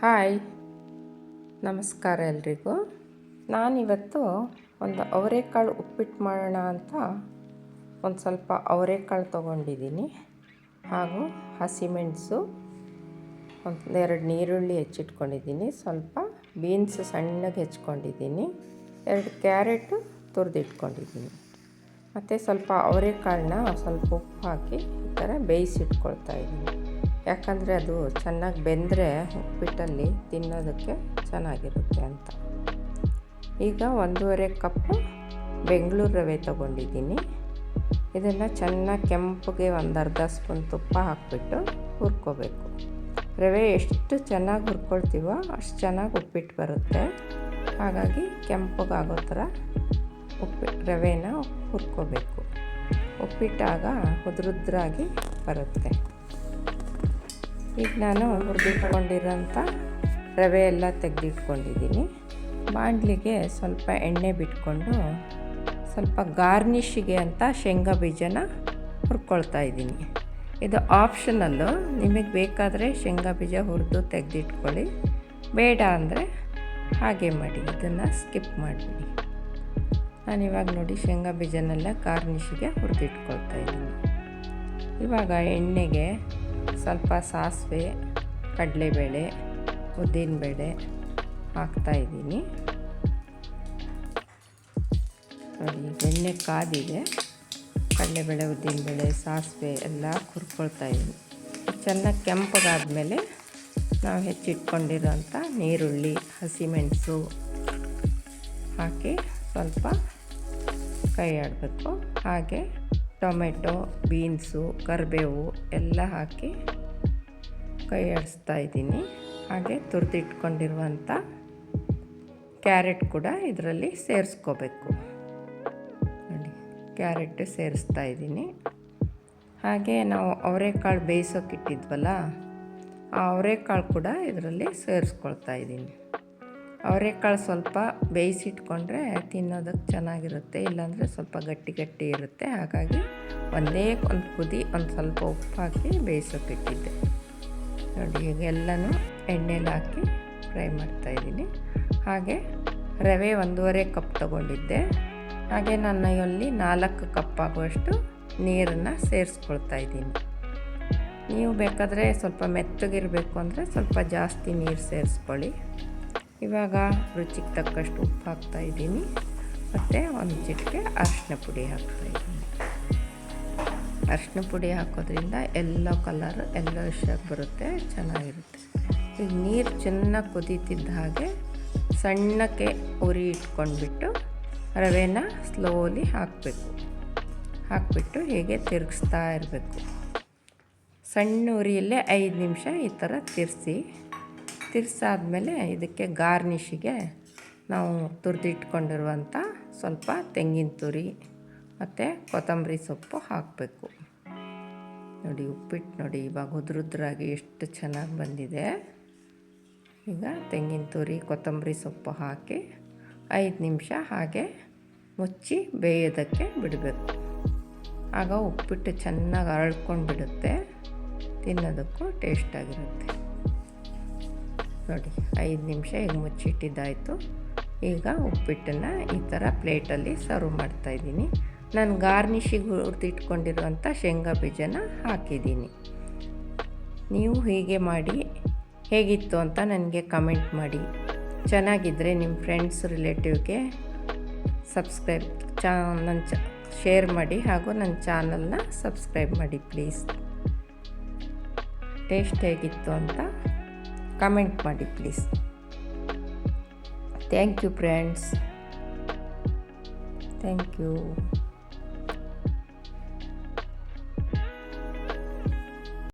Hi, ನಮಸ್ಕಾರ ಎಲ್ರಿಗೂ. ನಾನಿವತ್ತು ಒಂದು ಅವರೆಕಾಳು ಉಪ್ಪಿಟ್ಟು ಮಾಡೋಣ ಅಂತ ಒಂದು ಸ್ವಲ್ಪ ಅವರೆಕಾಳು ತೊಗೊಂಡಿದ್ದೀನಿ, ಹಾಗೂ ಹಸಿಮೆಣಸು, ಒಂದೆರಡು ನೀರುಳ್ಳಿ ಹೆಚ್ಚಿಟ್ಕೊಂಡಿದ್ದೀನಿ, ಸ್ವಲ್ಪ ಬೀನ್ಸ್ ಸಣ್ಣಗೆ ಹೆಚ್ಕೊಂಡಿದ್ದೀನಿ, 2 ಕ್ಯಾರೆಟು ತುರಿದಿಟ್ಕೊಂಡಿದ್ದೀನಿ, ಮತ್ತು ಸ್ವಲ್ಪ ಅವರೆಕಾಳನ್ನ ಸ್ವಲ್ಪ ಉಪ್ಪು ಹಾಕಿ ಈ ಥರ ಬೇಯಿಸಿಟ್ಕೊಳ್ತಾ ಇದ್ದೀನಿ. ಯಾಕಂದರೆ ಅದು ಚೆನ್ನಾಗಿ ಬೆಂದರೆ ಉಪ್ಪಿಟ್ಟಲ್ಲಿ ತಿನ್ನೋದಕ್ಕೆ ಚೆನ್ನಾಗಿರುತ್ತೆ ಅಂತ. ಈಗ 1.5 ಕಪ್ಪು ಬೆಂಗಳೂರು ರವೆ ತೊಗೊಂಡಿದ್ದೀನಿ. ಇದನ್ನು ಚೆನ್ನಾಗಿ ಕೆಂಪಗೆ ಒಂದು ಅರ್ಧ ಸ್ಪೂನ್ ತುಪ್ಪ ಹಾಕಿಬಿಟ್ಟು ಹುರ್ಕೋಬೇಕು. ರವೆ ಎಷ್ಟು ಚೆನ್ನಾಗಿ ಹುರ್ಕೊಳ್ತೀವೋ ಅಷ್ಟು ಚೆನ್ನಾಗಿ ಉಪ್ಪಿಟ್ಟು ಬರುತ್ತೆ. ಹಾಗಾಗಿ ಕೆಂಪಗಾಗೋ ಥರ ರವೆನ ಹುರ್ಕೋಬೇಕು. ಉಪ್ಪಿಟ್ಟಾಗ ಉದ್ರುದ್ರಾಗಿ ಬರುತ್ತೆ. ಈಗ ನಾನು ಹುರಿದಿಟ್ಕೊಂಡಿರೋಂಥ ರವೆ ಎಲ್ಲ ತೆಗೆದಿಟ್ಕೊಂಡಿದ್ದೀನಿ. ಬಾಣಲಿಗೆ ಸ್ವಲ್ಪ ಎಣ್ಣೆ ಬಿಟ್ಕೊಂಡು ಸ್ವಲ್ಪ ಗಾರ್ನಿಷಿಗೆ ಅಂತ ಶೇಂಗಾ ಬೀಜನ ಹುರ್ಕೊಳ್ತಾ ಇದ್ದೀನಿ. ಇದು ಆಪ್ಷನಲ್ಲು, ನಿಮಗೆ ಬೇಕಾದರೆ ಶೇಂಗಾ ಬೀಜ ಹುರಿದು ತೆಗೆದಿಟ್ಕೊಳ್ಳಿ, ಬೇಡ ಅಂದರೆ ಹಾಗೆ ಮಾಡಿ, ಇದನ್ನು ಸ್ಕಿಪ್ ಮಾಡಿಬಿಡಿ. ನಾನಿವಾಗ ನೋಡಿ ಶೇಂಗಾ ಬೀಜನೆಲ್ಲ ಗಾರ್ನಿಷಿಗೆ ಹುರಿದಿಟ್ಕೊಳ್ತಾ ಇದ್ದೀನಿ. ಇವಾಗ ಎಣ್ಣೆಗೆ ಸ್ವಲ್ಪ ಸಾಸಿವೆ, ಕಡಲೆಬೇಳೆ, ಉದ್ದಿನಬೇಳೆ ಹಾಕ್ತಾಯಿದ್ದೀನಿ. ನೋಡಿ, ಎಣ್ಣೆ ಕಾದಿದೆ. ಕಡಲೆಬೇಳೆ, ಉದ್ದಿನಬೇಳೆ, ಸಾಸಿವೆ ಎಲ್ಲ ಹುರ್ಕೊಳ್ತಾ ಇದ್ದೀನಿ. ಚೆನ್ನಾಗಿ ಕೆಂಪಗಾದ್ಮೇಲೆ ನಾವು ಹೆಚ್ಚಿಟ್ಕೊಂಡಿರೋಂಥ ನೀರುಳ್ಳಿ, ಹಸಿಮೆಣಸು ಹಾಕಿ ಸ್ವಲ್ಪ ಕೈ ಆಡಬೇಕು. ಹಾಗೆ ಟೊಮೆಟೊ, ಬೀನ್ಸು, ಕರಿಬೇವು ಎಲ್ಲ ಹಾಕಿ ಕೈ ಆಡಿಸ್ತಾ ಇದ್ದೀನಿ. ಹಾಗೆ ತುರಿದಿಟ್ಕೊಂಡಿರುವಂಥ ಕ್ಯಾರೆಟ್ ಕೂಡ ಇದರಲ್ಲಿ ಸೇರಿಸ್ಕೋಬೇಕು. ನೋಡಿ, ಕ್ಯಾರೆಟ್ ಸೇರಿಸ್ತಾ ಇದ್ದೀನಿ. ಹಾಗೆ ನಾವು ಅವರೆಕಾಳು ಬೇಯಿಸೋಕ್ಕಿಟ್ಟಿದ್ವಲ್ಲ, ಆ ಅವರೆಕಾಳು ಕೂಡ ಇದರಲ್ಲಿ ಸೇರಿಸ್ಕೊಳ್ತಾ ಇದ್ದೀನಿ. ಅವರೆಕಾಳು ಸ್ವಲ್ಪ ಬೇಯಿಸಿಟ್ಕೊಂಡ್ರೆ ತಿನ್ನೋದಕ್ಕೆ ಚೆನ್ನಾಗಿರುತ್ತೆ, ಇಲ್ಲಾಂದರೆ ಸ್ವಲ್ಪ ಗಟ್ಟಿ ಗಟ್ಟಿ ಇರುತ್ತೆ. ಹಾಗಾಗಿ ಒಂದೇ ಒಂದು ಕುದಿ ಒಂದು ಸ್ವಲ್ಪ ಉಪ್ಪು ಹಾಕಿ ಬೇಯಿಸೋಕ್ಕಿಟ್ಟಿದ್ದೆ. ನೋಡಿ, ಈಗ ಎಲ್ಲನೂ ಎಣ್ಣೆಲಿ ಹಾಕಿ ಫ್ರೈ ಮಾಡ್ತಾಯಿದ್ದೀನಿ. ಹಾಗೆ ರವೆ 1.5 ಕಪ್ ತೊಗೊಂಡಿದ್ದೆ. ಹಾಗೆ ನಾನು ಅಲ್ಲಿ 4 ಕಪ್ ಆಗುವಷ್ಟು ನೀರನ್ನು ಸೇರಿಸ್ಕೊಳ್ತಾ ಇದ್ದೀನಿ. ನೀವು ಬೇಕಾದರೆ ಸ್ವಲ್ಪ ಮೆತ್ತಗಿರಬೇಕು ಅಂದರೆ ಸ್ವಲ್ಪ ಜಾಸ್ತಿ ನೀರು ಸೇರಿಸ್ಕೊಳ್ಳಿ. ಇವಾಗ ರುಚಿಗೆ ತಕ್ಕಷ್ಟು ಉಪ್ಪು ಹಾಕ್ತಾಯಿದ್ದೀನಿ, ಮತ್ತು ಒಂದು ಚಿಟಿಕೆ ಅರಿಶಿನ ಪುಡಿ ಹಾಕ್ತಾಯಿದ್ದೀನಿ. ಅರಿಶಿನ ಪುಡಿ ಹಾಕೋದ್ರಿಂದ ಎಲ್ಲೋ ಕಲರ್ ಯೆಲ್ಲೋಯಿಶಾಗಿ ಬರುತ್ತೆ, ಚೆನ್ನಾಗಿರುತ್ತೆ. ಈಗ ನೀರು ಚೆನ್ನಾಗಿ ಕುದೀತಿದ್ದ ಹಾಗೆ ಸಣ್ಣಕ್ಕೆ ಉರಿ ಇಟ್ಕೊಂಡ್ಬಿಟ್ಟು ರವೆನ ಸ್ಲೋಲಿ ಹಾಕಿಬಿಟ್ಟು ಹೀಗೆ ತಿರುಗಿಸ್ತಾ ಇರಬೇಕು. ಸಣ್ಣ ಉರಿಯಲ್ಲೇ 5 ನಿಮಿಷ ಈ ಥರ ತಿರ್ಸಾದ್ಮೇಲೆ ಇದಕ್ಕೆ ಗಾರ್ನಿಷಿಗೆ ನಾವು ತುರಿದಿಟ್ಕೊಂಡಿರುವಂಥ ಸ್ವಲ್ಪ ತೆಂಗಿನ ತುರಿ ಮತ್ತು ಕೊತ್ತಂಬರಿ ಸೊಪ್ಪು ಹಾಕಬೇಕು. ನೋಡಿ, ಉಪ್ಪಿಟ್ಟು ನೋಡಿ ಇವಾಗ ಉದ್ರುದ್ರಾಗಿ ಎಷ್ಟು ಚೆನ್ನಾಗಿ ಬಂದಿದೆ. ಈಗ ತೆಂಗಿನ ತುರಿ, ಕೊತ್ತಂಬರಿ ಸೊಪ್ಪು ಹಾಕಿ 5 ನಿಮಿಷ ಹಾಗೆ ಮುಚ್ಚಿ ಬೇಯೋದಕ್ಕೆ ಬಿಡಬೇಕು. ಆಗ ಉಪ್ಪಿಟ್ಟು ಚೆನ್ನಾಗಿ ಅರಳ್ಕೊಂಡು ಬಿಡುತ್ತೆ, ತಿನ್ನೋದಕ್ಕೂ ಟೇಸ್ಟಾಗಿರುತ್ತೆ. ನೋಡಿ, 5 ನಿಮಿಷ ಈಗ ಮುಚ್ಚಿಟ್ಟಿದ್ದಾಯಿತು. ಈಗ ಉಪ್ಪಿಟ್ಟನ್ನು ಈ ಥರ ಪ್ಲೇಟಲ್ಲಿ ಸರ್ವ್ ಮಾಡ್ತಾಯಿದ್ದೀನಿ. ನಾನು ಗಾರ್ನಿಷಿಗೆ ಹುರಿದಿಟ್ಕೊಂಡಿರುವಂಥ ಶೇಂಗಾ ಬೀಜನ ಹಾಕಿದ್ದೀನಿ. ನೀವು ಹೀಗೆ ಮಾಡಿ ಹೇಗಿತ್ತು ಅಂತ ನನಗೆ ಕಮೆಂಟ್ ಮಾಡಿ. ಚೆನ್ನಾಗಿದ್ದರೆ ನಿಮ್ಮ ಫ್ರೆಂಡ್ಸ್, ರಿಲೇಟಿವ್ಗೆ ಶೇರ್ ಮಾಡಿ, ಹಾಗೂ ನನ್ನ ಚಾನಲ್ನ ಸಬ್ಸ್ಕ್ರೈಬ್ ಮಾಡಿ ಪ್ಲೀಸ್. ಟೇಸ್ಟ್ ಹೇಗಿತ್ತು ಅಂತ ಕಮೆಂಟ್ ಮಾಡಿ please. Thank you friends, thank you.